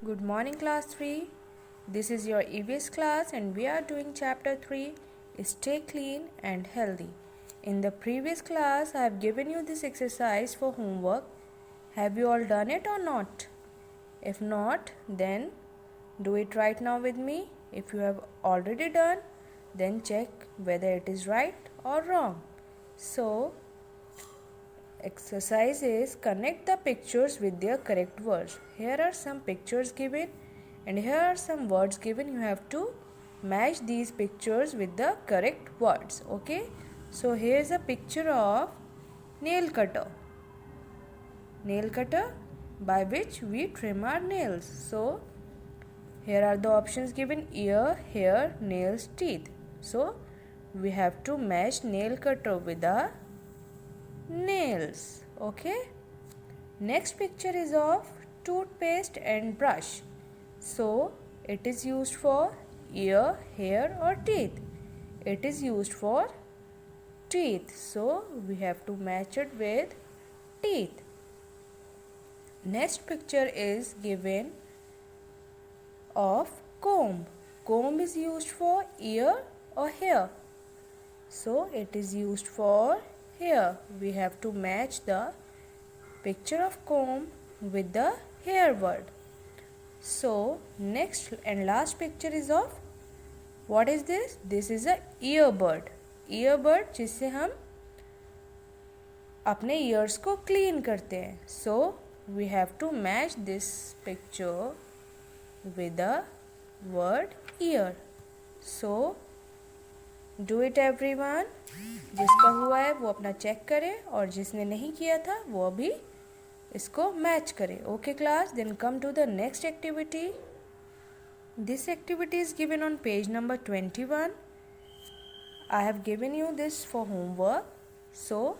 Good morning, class 3. This is your EVS class and we are doing chapter 3, Stay Clean and Healthy. In the previous class, I have given you this exercise for homework. Have you all done it or not? If not, then do it right now with me. If you have already done, then check whether it is right or wrong. So, exercise is connect the pictures with their correct words. Here are some pictures given and here are some words given. You have to match these pictures with the correct words. Okay. So here is a picture of nail cutter. Nail cutter by which we trim our nails. So here are the options given: ear, hair, nails, teeth. So we have to match nail cutter with the nails. Okay. Next picture is of toothpaste and brush. So it is used for ear, hair or teeth. It is used for teeth. So we have to match it with teeth. Next picture is given of comb. Comb is used for ear or hair. So it is used for hair. We have to match the picture of comb with the hair word. So next and last picture is of what is this? This is a earbud. Earbud जिससे हम अपने ears को clean करते हैं. So we have to match this picture with the word ear. So do it everyone. जिसका हुआ है वो अपना चेक करे और जिसने नहीं किया था वो भी इसको मैच करे. Okay class, then come to the next activity. This activity is given on page number 21. I have given you this for homework. So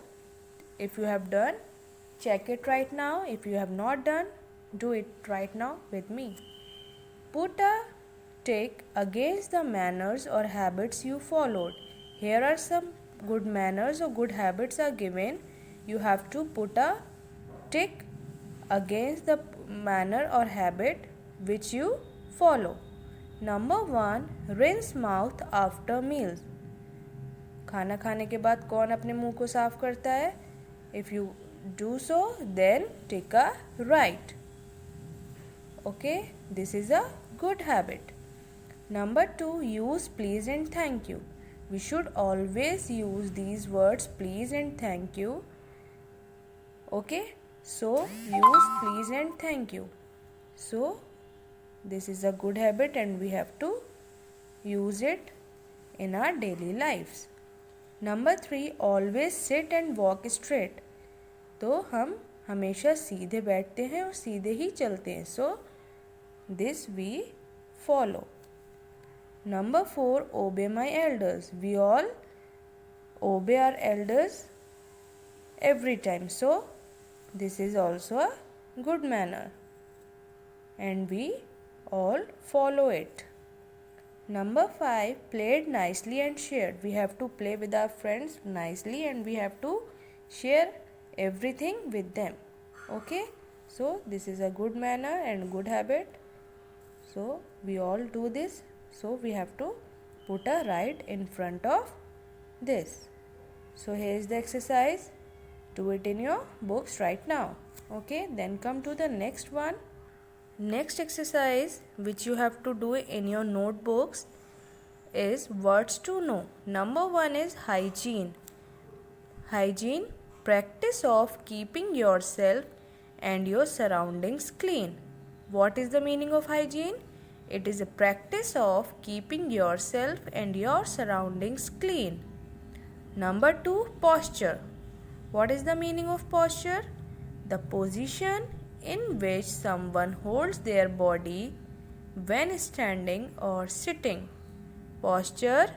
if you have done, check it right now. If you have not done, do it right now with me. Put a tick against the manners or habits you followed. Here are some good manners or good habits are given. You have to put a tick against the manner or habit which you follow. Number 1, rinse mouth after meals. खाना खाने के बाद कौन अपने मुंह को साफ करता है? If you do so, then take a right. Okay, this is a good habit. Number 2, use please and thank you. We should always use these words please and thank you. Okay, so use please and thank you. So this is a good habit and we have to use it in our daily lives. Number 3, always sit and walk straight. तो हम हमेशा सीधे बैठते हैं और सीधे ही चलते हैं. So this we follow. Number 4, obey my elders. We all obey our elders every time. So this is also a good manner and we all follow it. Number 5, played nicely and shared. We have to play with our friends nicely and we have to share everything with them. Okay, so this is a good manner and good habit. So we all do this. So we have to put a right in front of this. So here is the exercise. Do it in your books right now. Okay, then come to the next one. Next exercise which you have to do in your notebooks is words to know. Number 1 is hygiene. Hygiene, practice of keeping yourself and your surroundings clean. What is the meaning of hygiene? It is a practice of keeping yourself and your surroundings clean. Number 2, posture. What is the meaning of posture? The position in which someone holds their body when standing or sitting. Posture,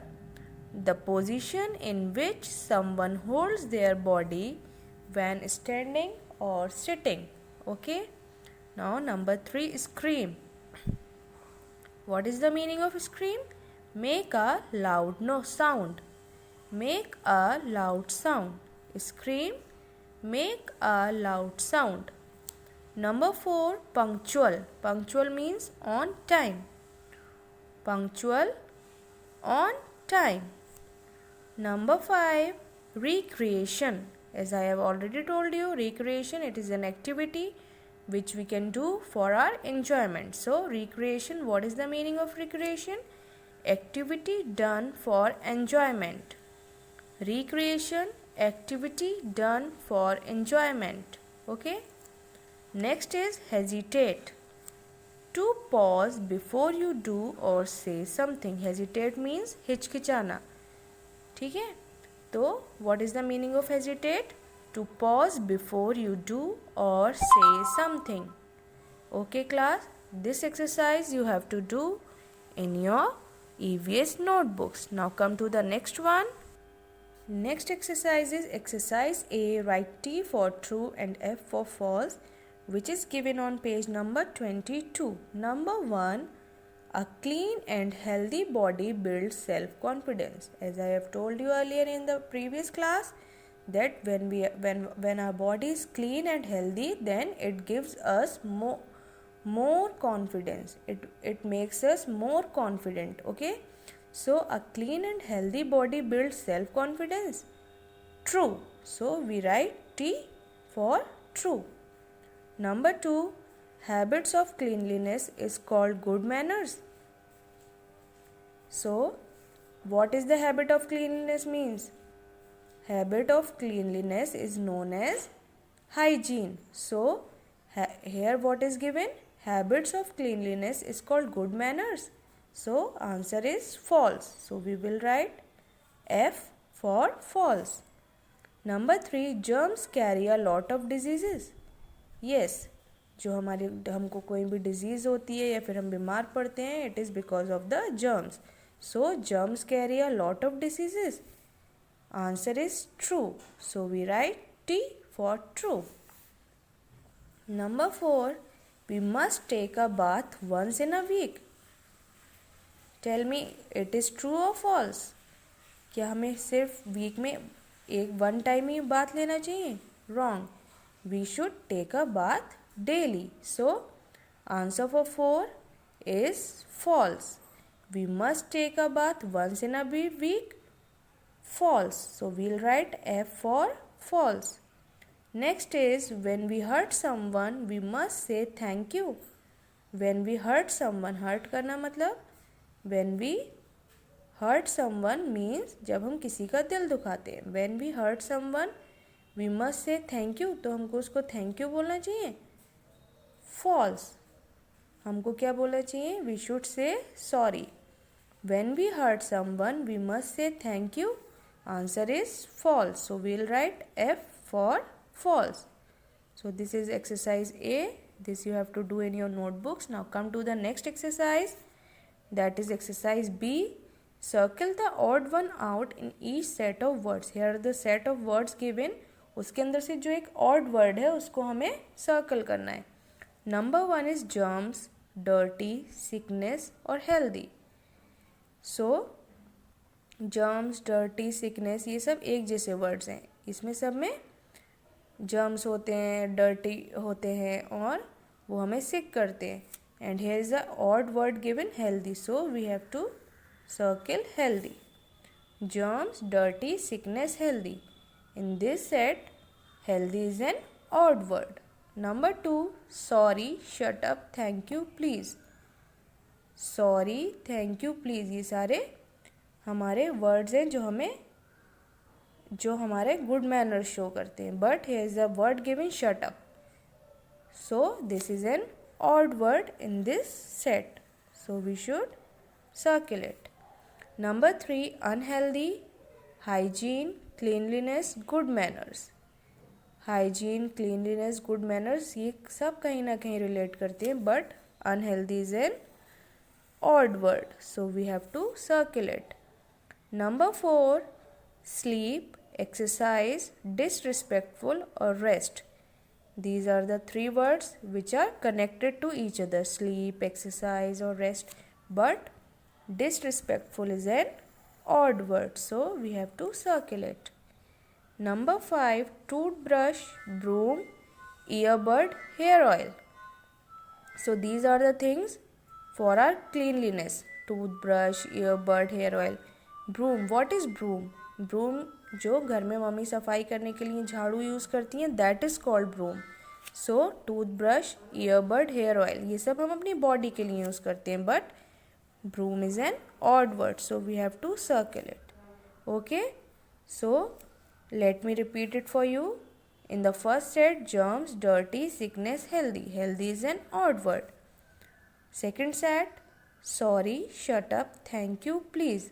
the position in which someone holds their body when standing or sitting. Okay. Now number 3, scream. What is the meaning of scream? Make a loud sound. Make a loud sound. Scream, make a loud sound. Number 4, punctual. Punctual means on time. Punctual, on time. Number 5, recreation. As I have already told you, recreation, it is an activity which we can do for our enjoyment. So recreation, what is the meaning of recreation? Activity done for enjoyment. Recreation, activity done for enjoyment. Okay. Next is hesitate. To pause before you do or say something. Hesitate means हिचकिचाना. ठीक है, तो what is the meaning of hesitate? To pause before you do or say something. Okay class, this exercise you have to do in your EVS notebooks. Now come to the next one. Next exercise is exercise A. Write T for true and F for false, which is given on page number 22. Number 1. A clean and healthy body builds self-confidence. As I have told you earlier in the previous class, that when our body is clean and healthy, then it gives us more confidence. It makes us more confident. Okay. So a clean and healthy body builds self-confidence. True. So we write T for true. Number 2, habits of cleanliness is called good manners. So what is the habit of cleanliness means? Habit of cleanliness is known as hygiene. So here what is given? Habits of cleanliness is called good manners. So answer is false. So we will write F for false. Number 3, germs carry a lot of diseases. Yes, जो हमको कोई भी disease होती है या फिर हम बीमार पड़ते हैं, it is because of the germs. So germs carry a lot of diseases. Answer is true. So we write T for true. Number 4, we must take a bath once in a week. Tell me, it is true or false? क्या हमें सिर्फ week में one time ही bath लेना चाहिए? Wrong. We should take a bath daily. So answer for 4 is false. We must take a bath once in a week. False. So we'll write F for false. Next is when we hurt someone, we must say thank you. When we hurt someone, hurt करना मतलब when we hurt someone means जब हम किसी का दिल दुखाते हैं. When we hurt someone, we must say thank you. तो हमको उसको thank you बोलना चाहिए. False. हमको क्या बोलना चाहिए? We should say sorry. When we hurt someone, we must say thank you. Answer is false. So we'll write F for false. So this is exercise A. This you have to do in your notebooks. Now come to the next exercise. That is exercise B. Circle the odd one out in each set of words. Here are the set of words given. उसके अंदर से जो एक odd word है उसको हमें circle करना है. Number 1 is germs, dirty, sickness और healthy. So germs, dirty, sickness ये सब एक जैसे words हैं. इसमें सब में germs होते हैं, dirty होते हैं और वो हमें sick करते हैं. And here is the odd word given, healthy. So we have to circle healthy. Germs, dirty, sickness, healthy. In this set, healthy is an odd word. Number 2, sorry, shut up, thank you, please. Sorry, thank you, please. ये सारे हमारे words हैं जो हमारे good manners show करते हैं. But here is the word given, shut up. So this is an odd word in this set. So we should circle it. Number 3, unhealthy, hygiene, cleanliness, good manners. Hygiene, cleanliness, good manners ये सब कहीं ना कहीं relate करते हैं. But unhealthy is an odd word. So we have to circle it. Number 4, sleep, exercise, disrespectful or rest. These are the 3 words which are connected to each other. Sleep, exercise or rest. But disrespectful is an odd word. So we have to circle it. Number 5, toothbrush, broom, earbud, hair oil. So these are the things for our cleanliness. Toothbrush, earbud, hair oil. Broom. What is broom? Broom जो घर में mummy सफाई करने के लिए झाड़ू use करती हैं, that is called broom. So toothbrush, earbud, hair oil, ये सब हम अपनी बॉडी के लिए यूज़ करते हैं. But broom is an odd word, so we have to circle it. Okay, so let me repeat it for you. In the first set, germs, dirty, sickness, healthy. Healthy is an odd word. Second set, sorry, shut up, thank you, please.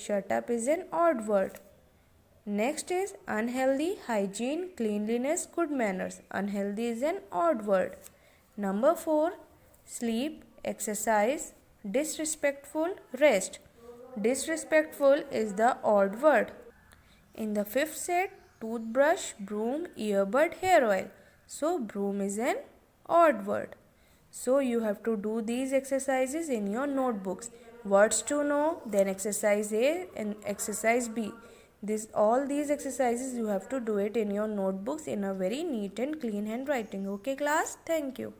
Shut up is an odd word. Next is unhealthy, hygiene, cleanliness, good manners. Unhealthy is an odd word. Number 4, sleep, exercise, disrespectful, rest. Disrespectful is the odd word. In the fifth set, toothbrush, broom, earbud, hair oil. So broom is an odd word. So you have to do these exercises in your notebooks. Words to know, then exercise A and exercise B. All these exercises you have to do it in your notebooks in a very neat and clean handwriting. Okay class, thank you.